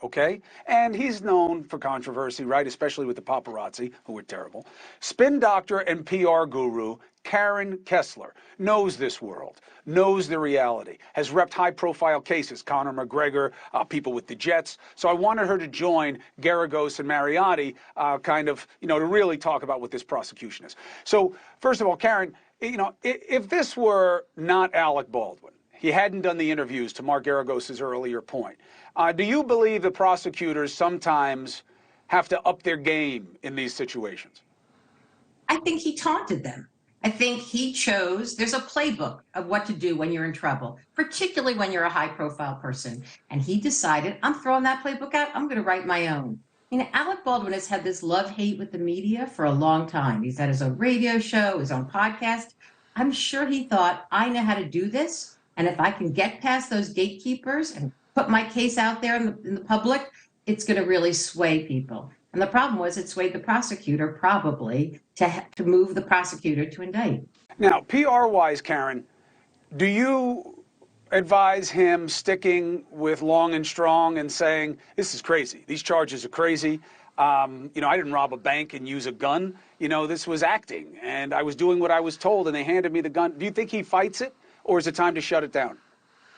okay? And he's known for controversy, right? Especially with the paparazzi, who are terrible. Spin doctor and PR guru Karen Kessler knows this world, knows the reality, has repped high-profile cases, Conor McGregor, people with the Jets. So I wanted her to join Garagos and Mariotti, to really talk about what this prosecution is. So first of all, Karen, if this were not Alec Baldwin, he hadn't done the interviews, to Mark Garagos' earlier point, do you believe the prosecutors sometimes have to up their game in these situations? I think he taunted them. I think he chose, there's a playbook of what to do when you're in trouble, particularly when you're a high-profile person. And he decided, I'm throwing that playbook out. I'm going to write my own. Alec Baldwin has had this love-hate with the media for a long time. He's had his own radio show, his own podcast. I'm sure he thought, I know how to do this. And if I can get past those gatekeepers and put my case out there in the public, it's going to really sway people. And the problem was it swayed the prosecutor probably to move the prosecutor to indict. Now, PR-wise, Karen, do you advise him sticking with long and strong and saying, this is crazy, these charges are crazy, I didn't rob a bank and use a gun, this was acting, and I was doing what I was told and they handed me the gun? Do you think he fights it, or is it time to shut it down?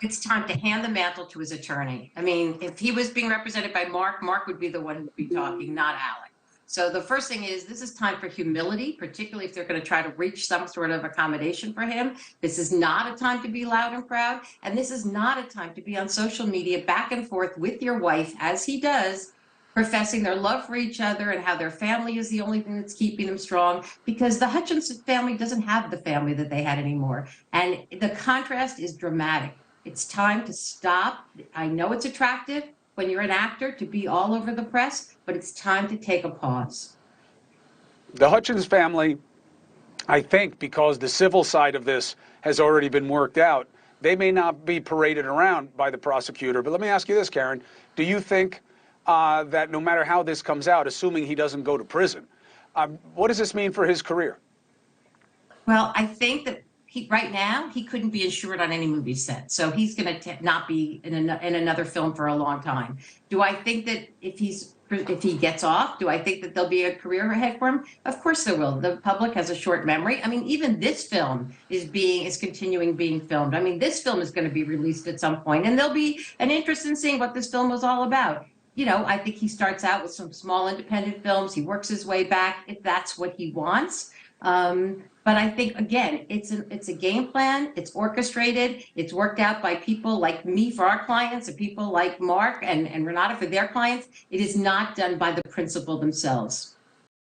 It's time to hand the mantle to his attorney. If he was being represented by Mark would be the one who would be talking, not Alec. So the first thing is, this is time for humility, particularly if they're going to try to reach some sort of accommodation for him. This is not a time to be loud and proud. And this is not a time to be on social media back and forth with your wife, as he does, professing their love for each other and how their family is the only thing that's keeping them strong, because the Hutchinson family doesn't have the family that they had anymore. And the contrast is dramatic. It's time to stop. I know it's attractive when you're an actor to be all over the press, but it's time to take a pause. The Hutchins family, I think, because the civil side of this has already been worked out, they may not be paraded around by the prosecutor. But let me ask you this, Karen. Do you think that no matter how this comes out, assuming he doesn't go to prison, what does this mean for his career? Well, I think that right now, he couldn't be insured on any movie set. So he's going to not be in another film for a long time. Do I think that if he gets off, do I think that there'll be a career ahead for him? Of course there will. The public has a short memory. Even this film is continuing being filmed. This film is going to be released at some point, and there'll be an interest in seeing what this film was all about. I think he starts out with some small independent films. He works his way back if that's what he wants. But I think, again, it's a game plan. It's orchestrated. It's worked out by people like me for our clients and people like Mark and Renata for their clients. It is not done by the principal themselves.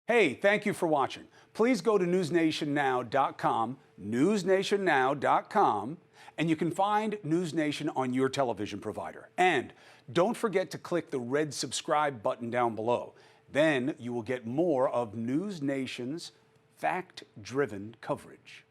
Hey, thank you for watching. Please go to newsnationnow.com, newsnationnow.com, and you can find News Nation on your television provider. And don't forget to click the red subscribe button down below. Then you will get more of News Nation's fact-driven coverage.